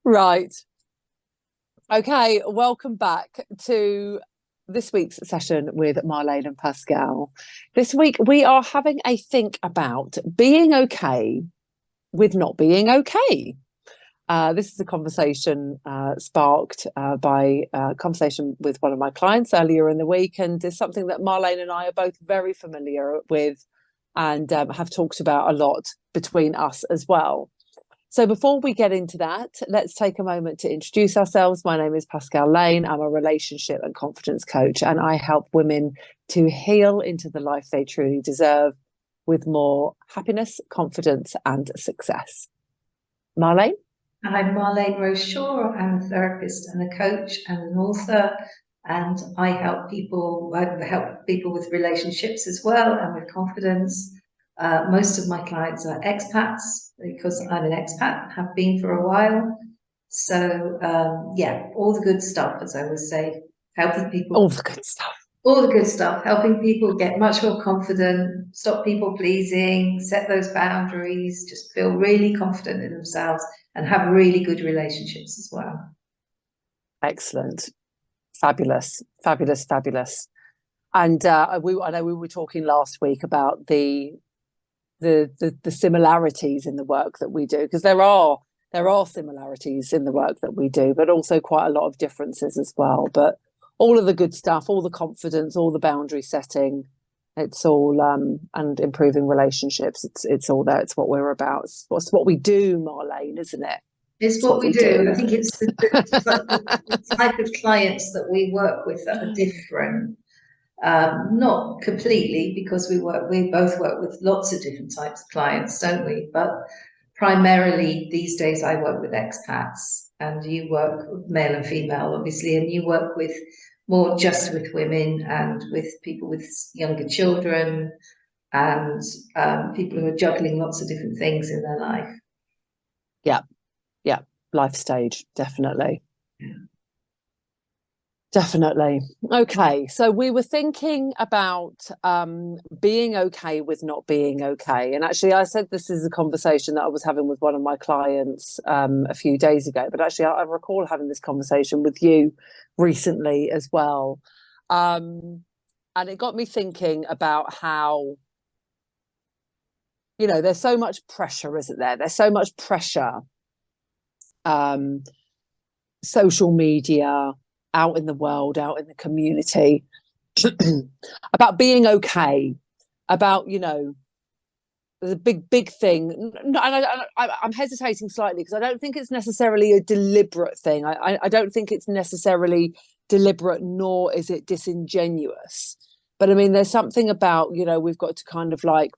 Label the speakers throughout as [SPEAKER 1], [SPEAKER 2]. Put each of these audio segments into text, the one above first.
[SPEAKER 1] Right. Okay. Welcome back to this week's session with Marléne and Pascale. This week, we are having a think about being okay with not being okay. This is a conversation sparked by a conversation with one of my clients earlier in the week, and is something that Marléne and I are both very familiar with and have talked about a lot between us as well. So before we get into that, let's take a moment to introduce ourselves. My name is Pascale Lane. I'm a relationship and confidence coach, and I help women to heal into the life they truly deserve with more happiness, confidence, and success. Marléne?
[SPEAKER 2] I'm Marléne Rose Shaw. I'm a therapist and a coach and an author, and I help people with relationships as well and with confidence. Most of my clients are expats because I'm an expat, have been for a while. So yeah, all the good stuff, as I always say, helping people.
[SPEAKER 1] All the good stuff.
[SPEAKER 2] All the good stuff, helping people get much more confident, stop people pleasing, set those boundaries, just feel really confident in themselves and have really good relationships as well.
[SPEAKER 1] Excellent. Fabulous, fabulous, fabulous. And I know we were talking last week about the similarities in the work that we do, because there are similarities in the work that we do, but also quite a lot of differences as well. But all of the good stuff, all the confidence, all the boundary setting, it's all and improving relationships. It's all there. It's what we're about. It's what we do, Marléne, isn't it?
[SPEAKER 2] It's what we do. I think it's the type of clients that we work with that are different. Not completely, because we both work with lots of different types of clients, don't we? But primarily these days I work with expats, and you work with male and female, obviously, and you work with more just with women and with people with younger children and people who are juggling lots of different things in their life.
[SPEAKER 1] Yeah. Life stage, definitely.
[SPEAKER 2] Yeah.
[SPEAKER 1] Definitely. Okay, so we were thinking about being okay with not being okay. And actually, I said this is a conversation that I was having with one of my clients a few days ago. But actually, I recall having this conversation with you recently as well. And it got me thinking about how, there's so much pressure, isn't there? There's so much pressure. Social media, out in the world, out in the community, about being okay, about, there's a big thing. I'm hesitating slightly because I don't think it's necessarily a deliberate thing. I don't think it's necessarily deliberate, nor is it disingenuous. But I mean, there's something about, we've got to kind of like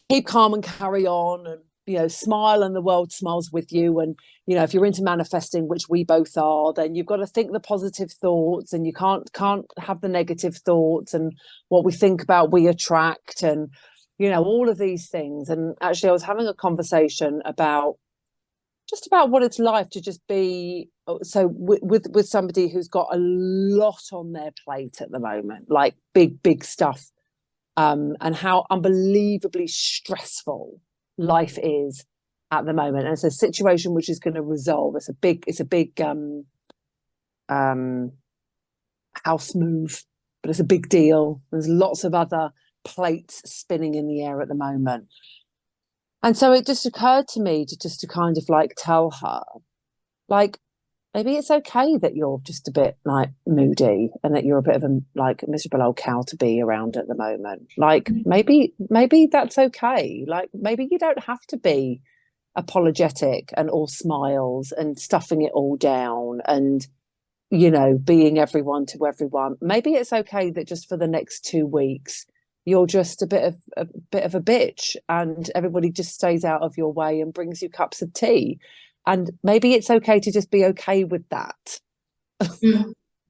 [SPEAKER 1] keep calm and carry on, and smile and the world smiles with you. And if you're into manifesting, which we both are, then you've got to think the positive thoughts, and you can't have the negative thoughts, and what we think about we attract, and all of these things. And actually I was having a conversation about what it's like to just be with somebody who's got a lot on their plate at the moment, like big stuff, and how unbelievably stressful life is at the moment. And it's a situation which is going to resolve. It's a big house move, but it's a big deal. There's lots of other plates spinning in the air at the moment. And so it just occurred to me to kind of like tell her, like, maybe it's okay that you're just a bit like moody and that you're a bit of a like miserable old cow to be around at the moment. Like maybe that's okay. Like maybe you don't have to be apologetic and all smiles and stuffing it all down and being everyone to everyone. Maybe it's okay that just for the next 2 weeks you're just a bit of a bitch, and everybody just stays out of your way and brings you cups of tea. And maybe it's okay to just be okay with that.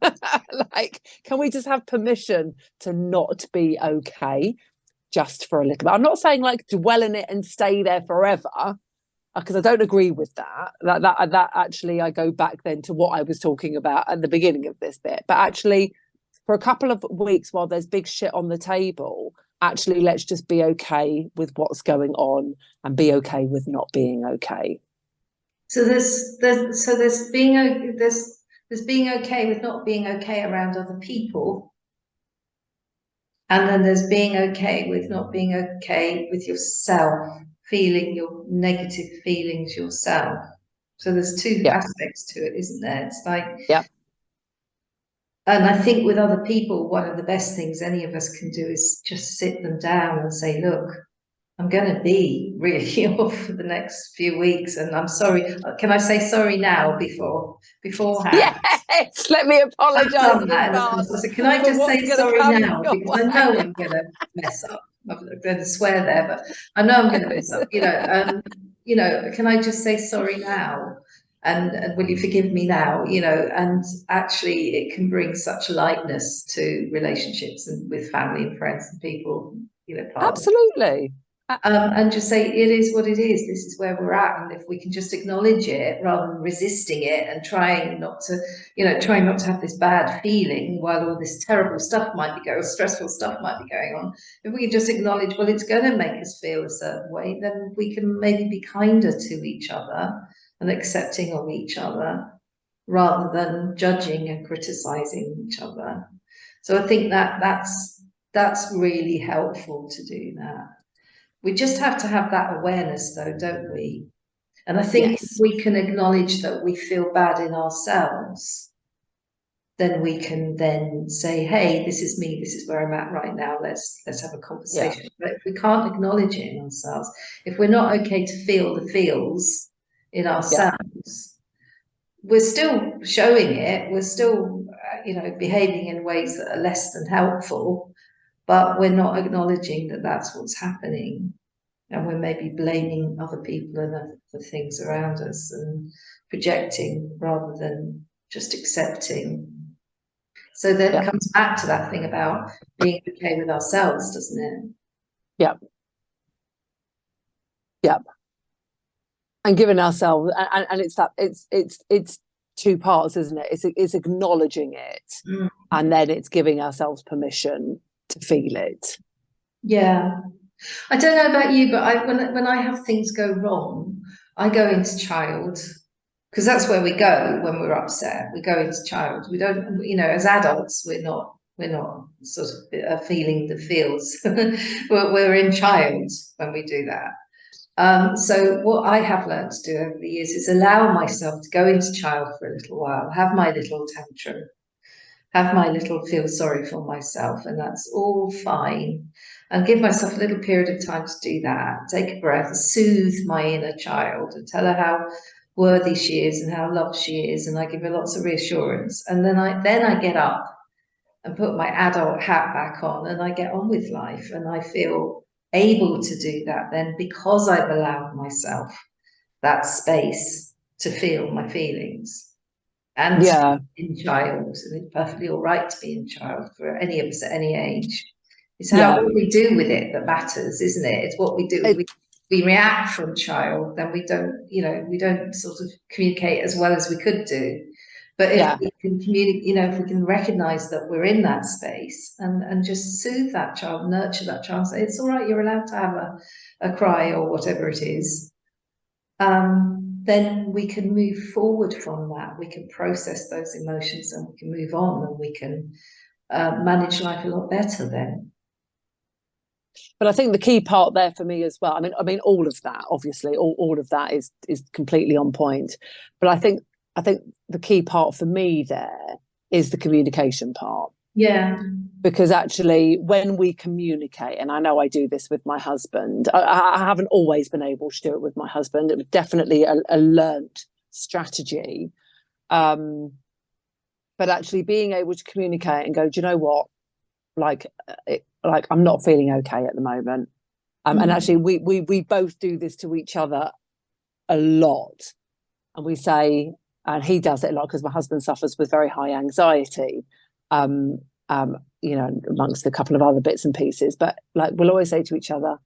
[SPEAKER 1] Like, can we just have permission to not be okay just for a little bit? I'm not saying like dwell in it and stay there forever, because I don't agree with that. That actually, I go back then to what I was talking about at the beginning of this bit. But actually, for a couple of weeks while there's big shit on the table, actually, let's just be okay with what's going on and be okay with not being okay.
[SPEAKER 2] So there's being okay with not being okay around other people, and then there's being okay with not being okay with yourself, feeling your negative feelings yourself. So there's two
[SPEAKER 1] Yeah.
[SPEAKER 2] aspects to it, isn't there? It's like,
[SPEAKER 1] Yeah.
[SPEAKER 2] and I think with other people, one of the best things any of us can do is just sit them down and say, look, I'm going to be really ill for the next few weeks, and I'm sorry. Can I say sorry now beforehand?
[SPEAKER 1] Yes, let me
[SPEAKER 2] I've
[SPEAKER 1] apologise
[SPEAKER 2] done
[SPEAKER 1] in
[SPEAKER 2] that in the past.
[SPEAKER 1] advance
[SPEAKER 2] I said, can I
[SPEAKER 1] for
[SPEAKER 2] just
[SPEAKER 1] what's
[SPEAKER 2] say
[SPEAKER 1] going to
[SPEAKER 2] sorry
[SPEAKER 1] come
[SPEAKER 2] now?
[SPEAKER 1] your
[SPEAKER 2] Because I
[SPEAKER 1] way.
[SPEAKER 2] know I'm going to mess up. I'm not going to swear there, but I know I'm going to mess up. Can I just say sorry now? And will you forgive me now? And actually, it can bring such lightness to relationships and with family and friends and people, partners.
[SPEAKER 1] Absolutely.
[SPEAKER 2] And just say it is what it is. This is where we're at, and if we can just acknowledge it rather than resisting it and trying not to have this bad feeling while all this terrible stuff might be going, stressful stuff might be going on. If we can just acknowledge, well, it's going to make us feel a certain way, then we can maybe be kinder to each other and accepting of each other rather than judging and criticizing each other. So I think that's really helpful to do that. We just have to have that awareness, though, don't we? And I think if
[SPEAKER 1] Yes.
[SPEAKER 2] we can acknowledge that we feel bad in ourselves, then we can then say, hey, this is me, this is where I'm at right now, let's have a
[SPEAKER 1] Yeah.
[SPEAKER 2] conversation. But if we can't acknowledge it in ourselves, if we're not okay to feel the feels in
[SPEAKER 1] Yeah.
[SPEAKER 2] ourselves, we're still showing it, we're still behaving in ways that are less than helpful, but we're not acknowledging that that's what's happening. And we're maybe blaming other people and the things around us and projecting rather than just accepting. So then it
[SPEAKER 1] Yeah.
[SPEAKER 2] comes back to that thing about being okay with ourselves, doesn't it?
[SPEAKER 1] Yeah. Yeah. And giving ourselves, and it's two parts, isn't it? It's acknowledging it,
[SPEAKER 2] Mm.
[SPEAKER 1] and then it's giving ourselves permission to feel it.
[SPEAKER 2] Yeah. I don't know about you, but when I have things go wrong, I go into child, because that's where we go when we're upset. We go into child. We don't, as adults, we're not sort of feeling the feels. we're in child when we do that. So what I have learned to do over the years is allow myself to go into child for a little while, have my little tantrum, have my little feel sorry for myself, and that's all fine. And give myself a little period of time to do that. Take a breath, soothe my inner child, and tell her how worthy she is and how loved she is, and I give her lots of reassurance. And then I get up and put my adult hat back on, and I get on with life, and I feel able to do that then because I've allowed myself that space to feel my feelings and to
[SPEAKER 1] Yeah.
[SPEAKER 2] be in child. And it's perfectly all right to be in child for any of us at any age. It's how
[SPEAKER 1] Yeah.
[SPEAKER 2] what we do with it that matters, isn't it? It's what we do.
[SPEAKER 1] It,
[SPEAKER 2] We react from child, then we don't sort of communicate as well as we could do. But if
[SPEAKER 1] yeah.
[SPEAKER 2] we can communicate, if we can recognize that we're in that space and just soothe that child, nurture that child, say it's all right, you're allowed to have a cry or whatever it is, then we can move forward from that. We can process those emotions and we can move on, and we can manage life a lot better then.
[SPEAKER 1] But I think the key part there for me as well. I mean, all of that, obviously, all of that is completely on point. But I think the key part for me there is the communication part.
[SPEAKER 2] Yeah.
[SPEAKER 1] Because actually, when we communicate, and I know I do this with my husband, I haven't always been able to do it with my husband. It was definitely a learnt strategy. But actually being able to communicate and go, do you know what? Like I'm not feeling okay at the moment. And
[SPEAKER 2] Mm.
[SPEAKER 1] actually, we both do this to each other a lot, and we say, and he does it a lot because my husband suffers with very high anxiety, um, amongst a couple of other bits and pieces. But like we'll always say to each other,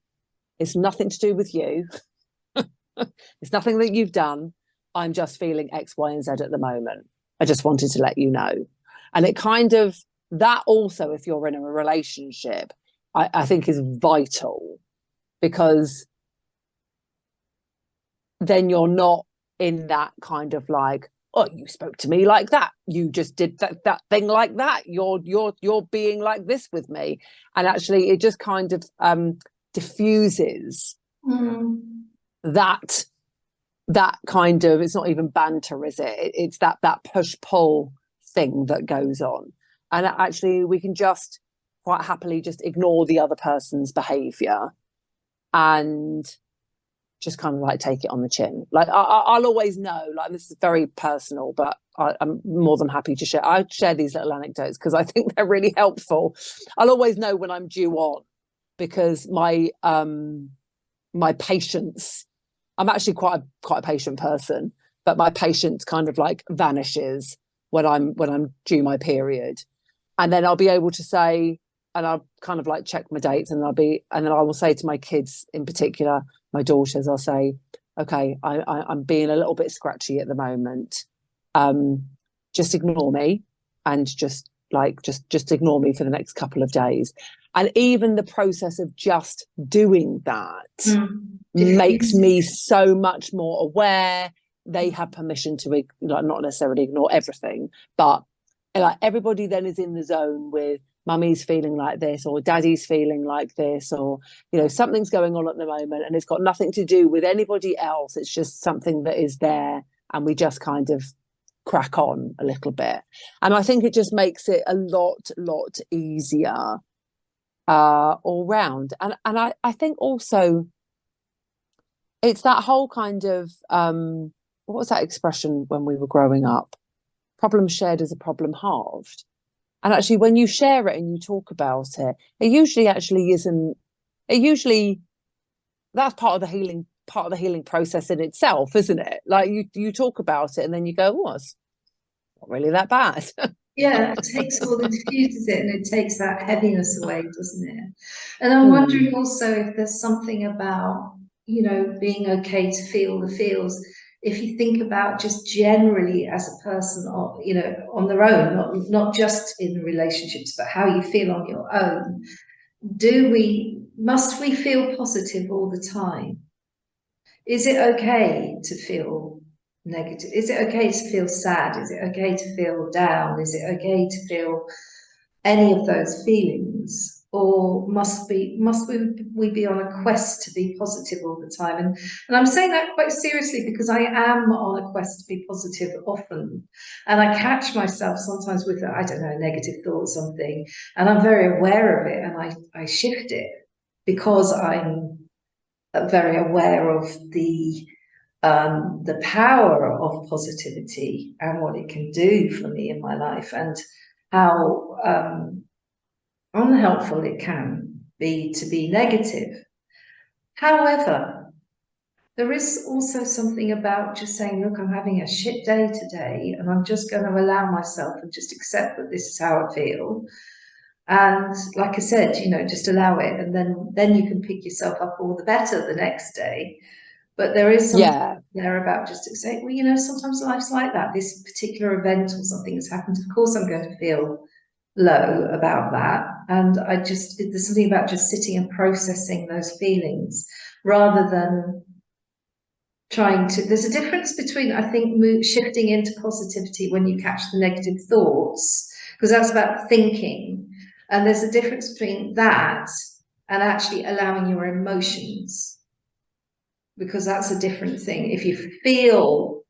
[SPEAKER 1] it's nothing to do with you. It's nothing that you've done. I'm just feeling X, Y, and Z at the moment. I just wanted to let you know. And it kind of, that also, if you're in a relationship, I think is vital, because then you're not in that kind of like, oh, you spoke to me like that, you just did that thing like that, you're being like this with me. And actually it just kind of diffuses that kind of, it's not even banter, is it? It's that push pull thing that goes on. And actually we can just quite happily just ignore the other person's behavior and just kind of like take it on the chin. Like I'll always know, like, this is very personal, but I'm more than happy to share. I share these little anecdotes because I think they're really helpful. I'll always know when I'm due on, because my patience, I'm actually quite a patient person, but my patience kind of like vanishes when I'm due my period. And then I'll be able to say, and I'll kind of like check my dates, and then I will say to my kids in particular, my daughters, I'll say, okay, I'm being a little bit scratchy at the moment. Just ignore me, and just ignore me for the next couple of days. And even the process of just doing that makes me so much more aware. They have permission to, like, not necessarily ignore everything, but like everybody then is in the zone with, mummy's feeling like this, or daddy's feeling like this, or, you know, something's going on at the moment and it's got nothing to do with anybody else. It's just something that is there, and we just kind of crack on a little bit. And I think it just makes it a lot easier all round. And I think also it's that whole kind of what was that expression when we were growing up? Problem shared is a problem halved. And actually, when you share it and you talk about it, it usually actually isn't. It usually, that's part of the healing process in itself, isn't it? Like you talk about it and then you go, oh, it's not really that bad.
[SPEAKER 2] Yeah, it takes all the diffuses it, and it takes that heaviness away, doesn't it? And I'm wondering also if there's something about, you know, being okay to feel the feels. If you think about just generally as a person, or, you know, on their own, not just in relationships, but how you feel on your own. Must we feel positive all the time? Is it okay to feel negative? Is it okay to feel sad? Is it okay to feel down? Is it okay to feel any of those feelings? Or must we be on a quest to be positive all the time? And I'm saying that quite seriously, because I am on a quest to be positive often. And I catch myself sometimes with, I don't know, negative thoughts, something, and I'm very aware of it, and I shift it, because I'm very aware of the power of positivity and what it can do for me in my life, and how unhelpful it can be to be negative. However, there is also something about just saying, look, I'm having a shit day today, and I'm just going to allow myself and just accept that this is how I feel. And like I said, you know, just allow it, and then you can pick yourself up all the better the next day. But there is something there about just to say, well, you know, sometimes life's like that. This particular event or something has happened. Of course, I'm going to feel low about that. And there's something about just sitting and processing those feelings, rather than trying to. There's a difference between, I think, shifting into positivity when you catch the negative thoughts, because that's about thinking. And there's a difference between that and actually allowing your emotions, because that's a different thing. If you feel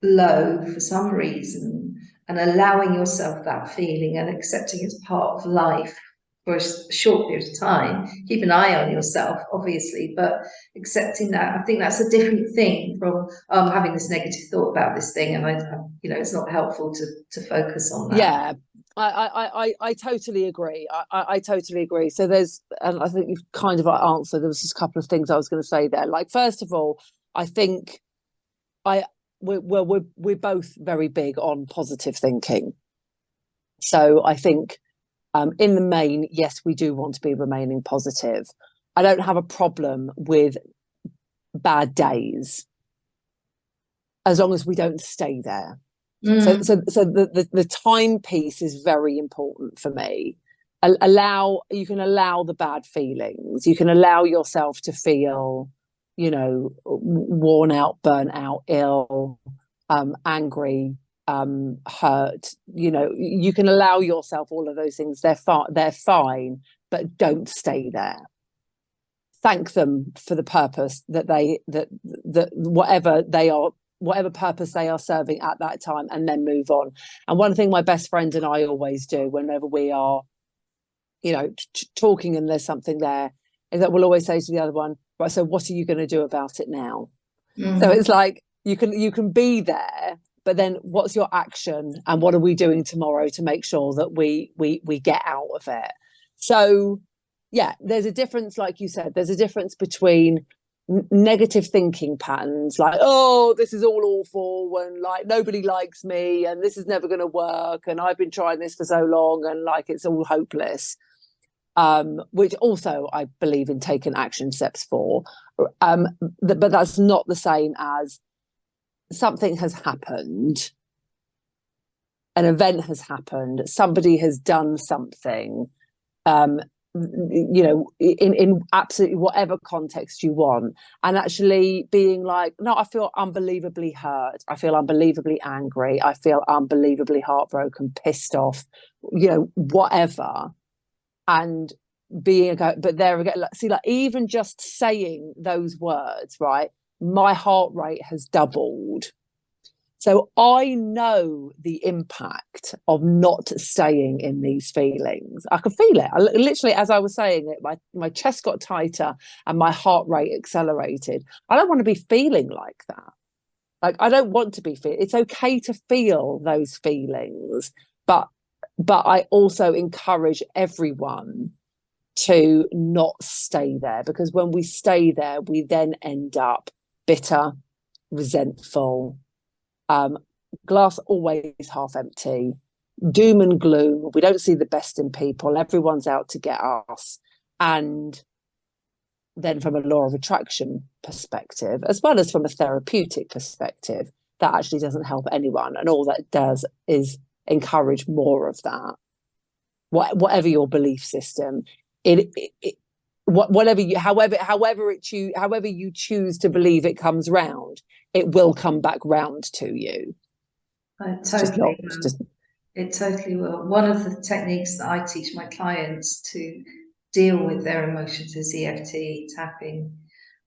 [SPEAKER 2] low for some reason, and allowing yourself that feeling and accepting it's part of life for a short period of time, keep an eye on yourself, obviously, but accepting that, I think that's a different thing from, I'm having this negative thought about this thing, and you know, it's not helpful to focus on that.
[SPEAKER 1] Yeah. I totally agree. I totally agree. So and I think you've kind of answered. There was just a couple of things I was going to say there. Like, first of all, I think we're both very big on positive thinking. So I think, in the main, yes, we do want to be remaining positive. I don't have a problem with bad days, as long as we don't stay there. So the time piece is very important for me. You can allow the bad feelings. You can allow yourself to feel worn out, burnt out, ill, angry, hurt. You can allow yourself all of those things. They're fine, but don't stay there. Thank them for the purpose that whatever purpose they are serving at that time, and then move on. And one thing my best friend and I always do whenever we are, talking and there's something there, is that we'll always say to the other one, right, so what are you going to do about it now? So it's like you can be there, but then what's your action, and what are we doing tomorrow to make sure that we get out of it? So yeah, there's a difference, like you said, there's a difference between negative thinking patterns, like, oh, this is all awful, and like nobody likes me, and this is never going to work, and I've been trying this for so long, and like it's all hopeless, which also I believe in taking action steps for, but that's not the same as something has happened, an event has happened, somebody has done something, in absolutely whatever context you want, and actually being like, no, I feel unbelievably hurt, I feel unbelievably angry, I feel unbelievably heartbroken, pissed off, whatever, and but there again, see, like even just saying those words, right, my heart rate has doubled. So I know the impact of not staying in these feelings. I could feel it. Literally, as I was saying it, my chest got tighter and my heart rate accelerated. I don't want to be feeling like that. Like, I don't want to be feeling. It's okay to feel those feelings, but I also encourage everyone to not stay there, because when we stay there, we then end up bitter, resentful, glass always half empty, doom and gloom. We don't see the best in people. Everyone's out to get us. And then from a law of attraction perspective, as well as from a therapeutic perspective, that actually doesn't help anyone. And all that does is encourage more of that. Whatever your belief system, however you choose to believe it comes round, it will come back round to you.
[SPEAKER 2] It totally will. One of the techniques that I teach my clients to deal with their emotions is EFT tapping.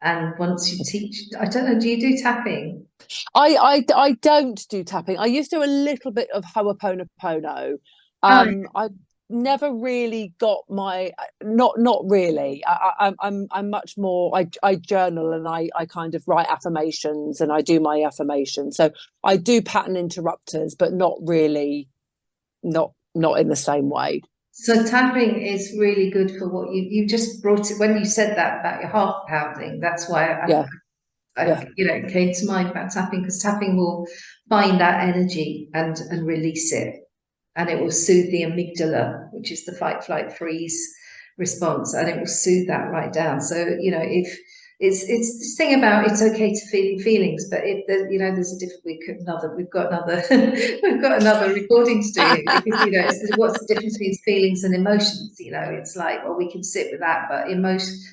[SPEAKER 2] And once you teach, I don't know, do you do tapping?
[SPEAKER 1] I don't do tapping. I used to do a little bit of Ho'oponopono. I never really got not really. I'm much more, I journal, and I kind of write affirmations, and I do my affirmations. So I do pattern interrupters, but not really, not in the same way.
[SPEAKER 2] So tapping is really good for what you just brought it when you said that about your heart pounding. That's why it came to mind about tapping, because tapping will find that energy and release it, and it will soothe the amygdala, which is the fight, flight, freeze response, and it will soothe that right down. So if it's this thing about it's okay to feel feelings, but there's a different. We've got another we've got another recording to do, because what's the difference between feelings and emotions? It's like, well, we can sit with that, but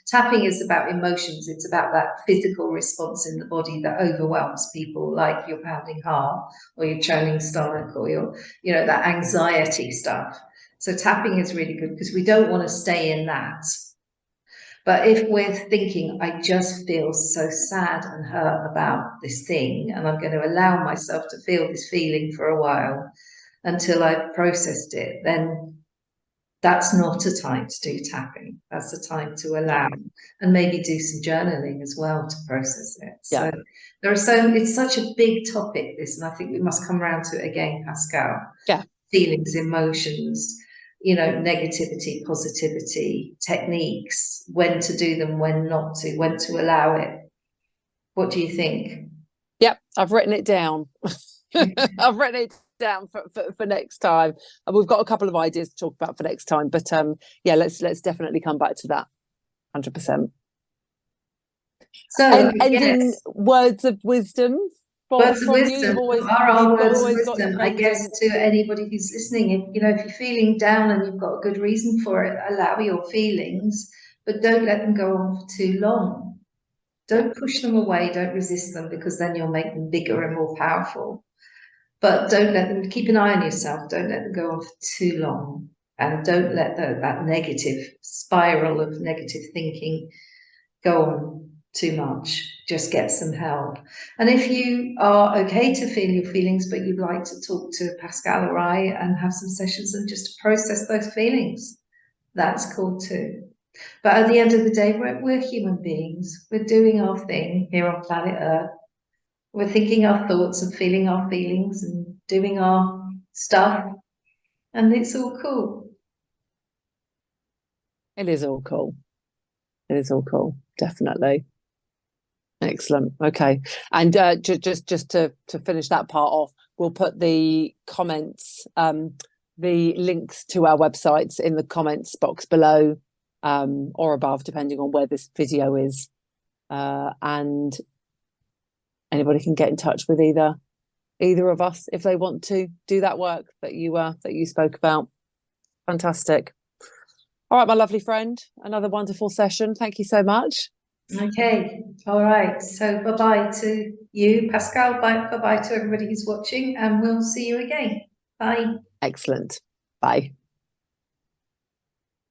[SPEAKER 2] tapping is about emotions. It's about that physical response in the body that overwhelms people, like your pounding heart or your churning stomach or your that anxiety stuff. So tapping is really good because we don't want to stay in that. But if we're thinking, I just feel so sad and hurt about this thing, and I'm going to allow myself to feel this feeling for a while until I've processed it, then that's not a time to do tapping. That's a time to allow, and maybe do some journaling as well to process it. So it's such a big topic, this, and I think we must come around to it again, Pascale.
[SPEAKER 1] Yeah.
[SPEAKER 2] Feelings, emotions, negativity, positivity, techniques, when to do them, when not to, when to allow it. What do you think?
[SPEAKER 1] Yep, I've written it down. I've written it down for next time, and we've got a couple of ideas to talk about for next time, but let's definitely come back to that 100%.
[SPEAKER 2] So
[SPEAKER 1] ending words of wisdom
[SPEAKER 2] words of wisdom.
[SPEAKER 1] You've always
[SPEAKER 2] words of wisdom, I guess, to anybody who's listening. If you're feeling down and you've got a good reason for it, allow your feelings, but don't let them go on for too long. Don't push them away, don't resist them, because then you'll make them bigger and more powerful. But don't let them, keep an eye on yourself, don't let them go on for too long. And don't let that negative spiral of negative thinking go on too much. Just get some help. And if you are okay to feel your feelings, but you'd like to talk to Pascale or I and have some sessions and just process those feelings, that's cool too. But at the end of the day, we're human beings. We're doing our thing here on planet Earth. We're thinking our thoughts and feeling our feelings and doing our stuff. And it's all cool.
[SPEAKER 1] It is all cool. It is all cool. Definitely. Excellent. Okay. And just to finish that part off, we'll put the comments, the links to our websites in the comments box below, or above, depending on where this video is. And anybody can get in touch with either of us if they want to do that work that you spoke about. Fantastic. All right, my lovely friend, another wonderful session. Thank you so much.
[SPEAKER 2] Okay, all right. So bye-bye to you, Pascale. Bye-bye to everybody who's watching, and we'll see you again. Bye.
[SPEAKER 1] Excellent. Bye.